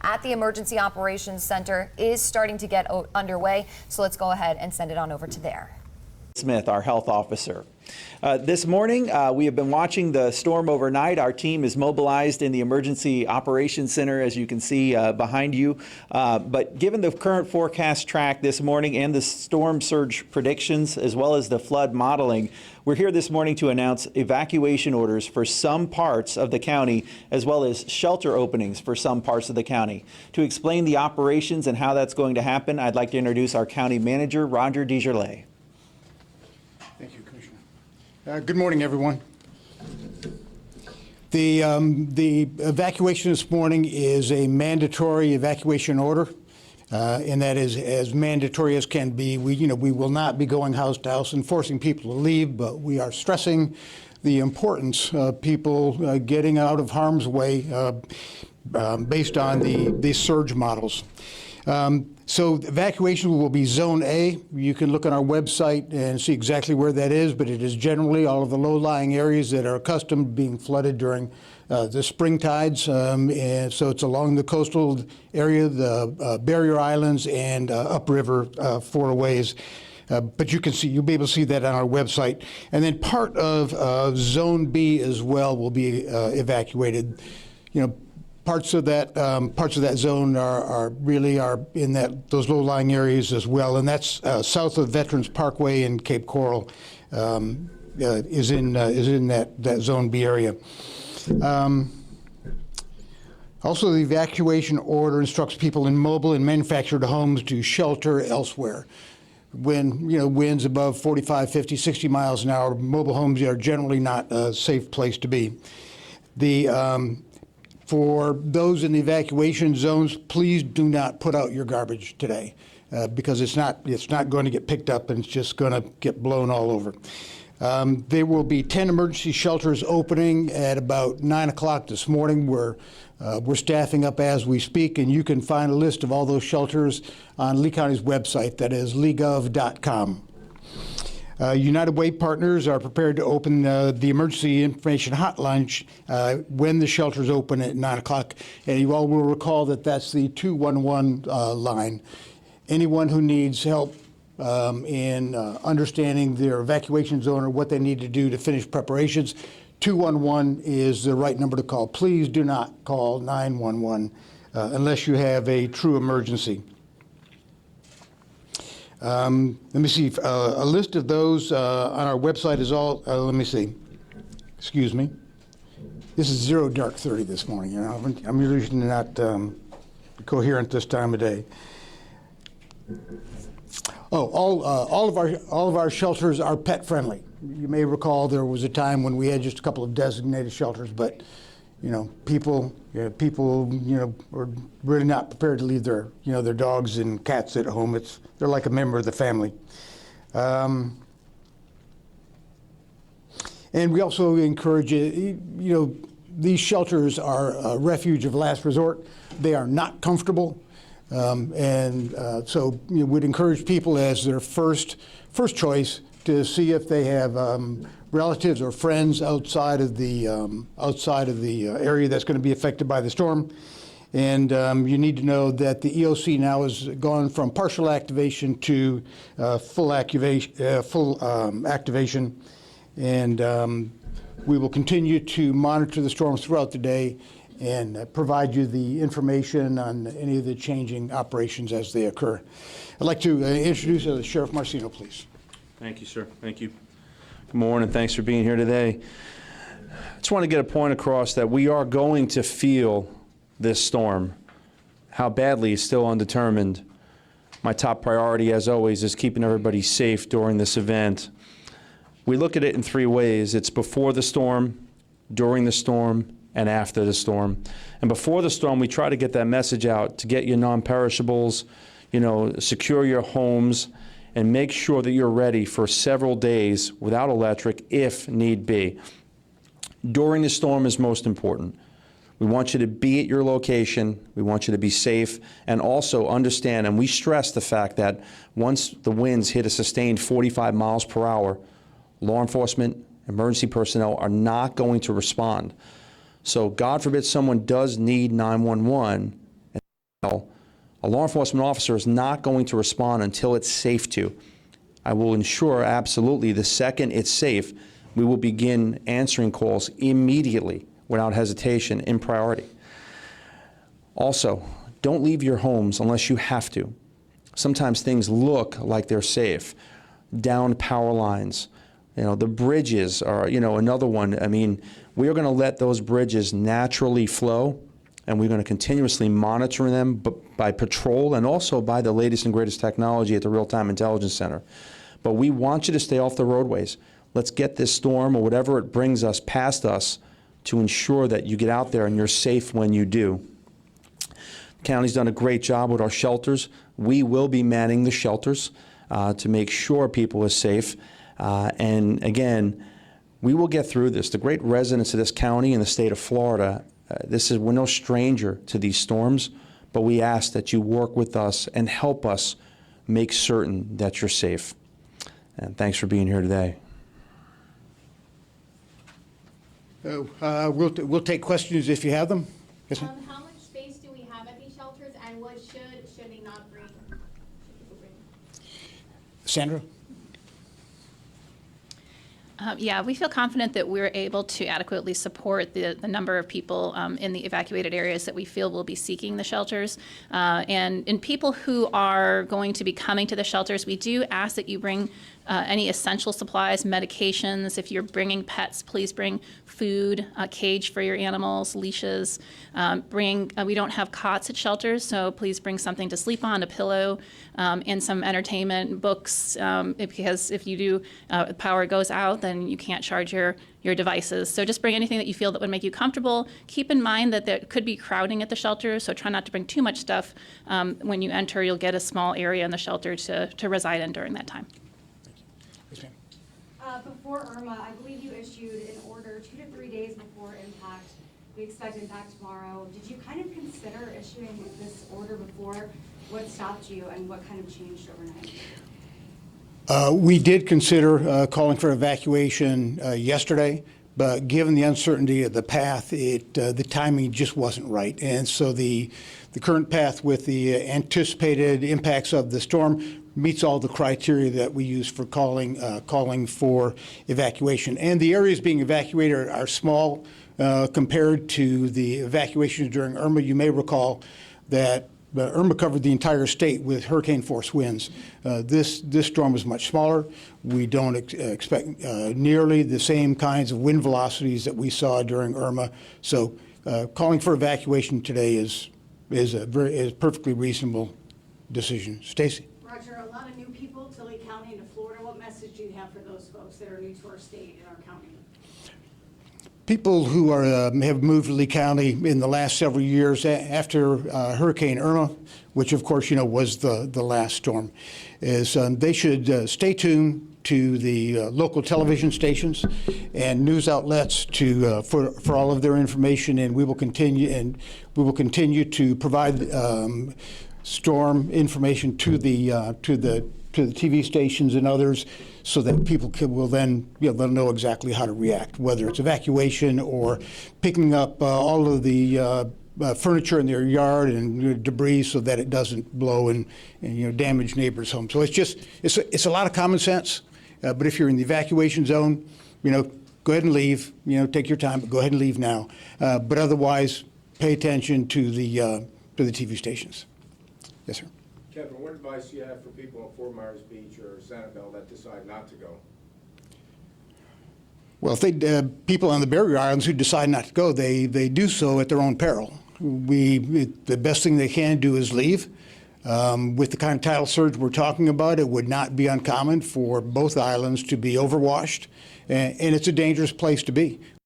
at the Emergency Operations Center is starting to get underway. So let's go ahead and send it on over to there. Smith, our health officer. This morning, we have been watching the storm overnight. Our team is mobilized in the Emergency Operations Center, as you can see behind you. But given the current forecast track this morning and the storm surge predictions, as well as the flood modeling, we're here this morning to announce evacuation orders for some parts of the county, as well as shelter openings for some parts of the county. To explain the operations and how that's going to happen, I'd like to introduce our county manager, Roger DeJarlais. Thank you, Commissioner. Good morning, everyone. The evacuation this morning is a mandatory evacuation order, and that is as mandatory as can be. We will not be going house to house and forcing people to leave, but we are stressing the importance of people getting out of harm's way based on the surge models. So evacuation will be Zone A. You can look on our website and see exactly where that is, but it is generally all of the low-lying areas that are accustomed to being flooded during the spring tides. And so it's along the coastal area, the barrier islands, and upriver for a ways. But you'll be able to see that on our website. And then part of Zone B as well will be evacuated. Parts of that zone are in those low-lying areas as well, and that's south of Veterans Parkway and Cape Coral is in that Zone B area. Also, the evacuation order instructs people in mobile and manufactured homes to shelter elsewhere. When winds above 45, 50, 60 miles an hour, mobile homes are generally not a safe place to be. For those in the evacuation zones, please do not put out your garbage today because it's not going to get picked up and it's just going to get blown all over. There will be 10 emergency shelters opening at about 9 o'clock this morning. We're staffing up as we speak, and you can find a list of all those shelters on Lee County's website, that is leegov.com. United Way partners are prepared to open the emergency information hotline when the shelters open at 9 o'clock. And you all will recall that that's the 211 line. Anyone who needs help in understanding their evacuation zone or what they need to do to finish preparations, 211 is the right number to call. Please do not call 911 unless you have a true emergency. Let me see, a list of those on our website is all, let me see, excuse me. This is 0 dark 30 this morning. I'm usually not coherent this time of day. Oh, all of our shelters are pet friendly. You may recall there was a time when we had just a couple of designated shelters, but people are really not prepared to leave their dogs and cats at home. They're like a member of the family. And we also encourage these shelters are a refuge of last resort. They are not comfortable, so we'd encourage people as their first choice to see if they have relatives or friends outside of the area that's going to be affected by the storm. And you need to know that the EOC now has gone from partial activation to full activation, and we will continue to monitor the storms throughout the day and provide you the information on any of the changing operations as they occur. I'd like to introduce Sheriff Marcino, please. Thank you, sir. Thank you. Good morning. Thanks for being here today. I just want to get a point across that we are going to feel this storm. How badly is still undetermined. My top priority, as always, is keeping everybody safe during this event. We look at it in 3 ways. It's before the storm, during the storm, and after the storm. And before the storm, we try to get that message out to get your non-perishables, secure your homes, and make sure that you're ready for several days without electric if need be. During the storm is most important. We want you to be at your location. We want you to be safe, and also understand, and we stress the fact that once the winds hit a sustained 45 miles per hour, law enforcement, emergency personnel are not going to respond. So God forbid someone does need 911, A law enforcement officer is not going to respond until it's safe to. I will ensure absolutely the second it's safe, we will begin answering calls immediately without hesitation in priority. Also, don't leave your homes unless you have to. Sometimes things look like they're safe. Downed power lines, the bridges are, another one. I mean, we are going to let those bridges naturally flow, and we're going to continuously monitor them by patrol and also by the latest and greatest technology at the Real-Time Intelligence Center. But we want you to stay off the roadways. Let's get this storm or whatever it brings us past us to ensure that you get out there and you're safe when you do. The county's done a great job with our shelters. We will be manning the shelters to make sure people are safe. And again, we will get through this. The great residents of this county and the state of Florida, we're no stranger to these storms, but we ask that you work with us and help us make certain that you're safe. And thanks for being here today. We'll take questions if you have them. Yes, ma'am? How much space do we have at these shelters, and what should they not bring? Should people bring? Sandra? Yeah, we feel confident that we're able to adequately support the number of people in the evacuated areas that we feel will be seeking the shelters. And in people who are going to be coming to the shelters, we do ask that you bring any essential supplies, medications. If you're bringing pets, please bring food, a cage for your animals, leashes. We don't have cots at shelters, so please bring something to sleep on, a pillow, and some entertainment, books, because if you do, power goes out, then you can't charge your devices. So just bring anything that you feel that would make you comfortable. Keep in mind that there could be crowding at the shelter, so try not to bring too much stuff. When you enter, you'll get a small area in the shelter to reside in during that time. Yes, ma'am. Before Irma, I believe you issued an order 2 to 3 days before impact. We expect impact tomorrow. Did you kind of consider issuing this order before? What stopped you and what kind of changed overnight? We did consider calling for evacuation yesterday, but given the uncertainty of the path, the timing just wasn't right. And so the current path with the anticipated impacts of the storm meets all the criteria that we use for calling for evacuation. And the areas being evacuated are small compared to the evacuations during Irma. You may recall that Irma covered the entire state with hurricane force winds. This storm was much smaller. We don't expect nearly the same kinds of wind velocities that we saw during Irma. So calling for evacuation today is a perfectly reasonable decision. Stacy? Roger, a lot of new people to Lee County and to Florida. What message do you have for those folks that are new to our state and our county? People who have moved to Lee County in the last several years after Hurricane Irma, which of course was the last storm, is they should stay tuned to the local television stations and news outlets for all of their information, and we will continue to provide storm information to the TV stations and others, so that people will then they'll know exactly how to react, whether it's evacuation or picking up all of the furniture in their yard and debris, so that it doesn't blow and damage neighbors' homes. So it's a lot of common sense. But if you're in the evacuation zone, go ahead and leave. Take your time, but go ahead and leave now. But otherwise, pay attention to the TV stations. Yes, sir. Kevin, what advice do you have for people on Fort Myers Beach or Sanibel that decide not to go? Well, if people on the barrier islands who decide not to go, they do so at their own peril. The best thing they can do is leave. With the kind of tidal surge we're talking about, it would not be uncommon for both islands to be overwashed, and it's a dangerous place to be.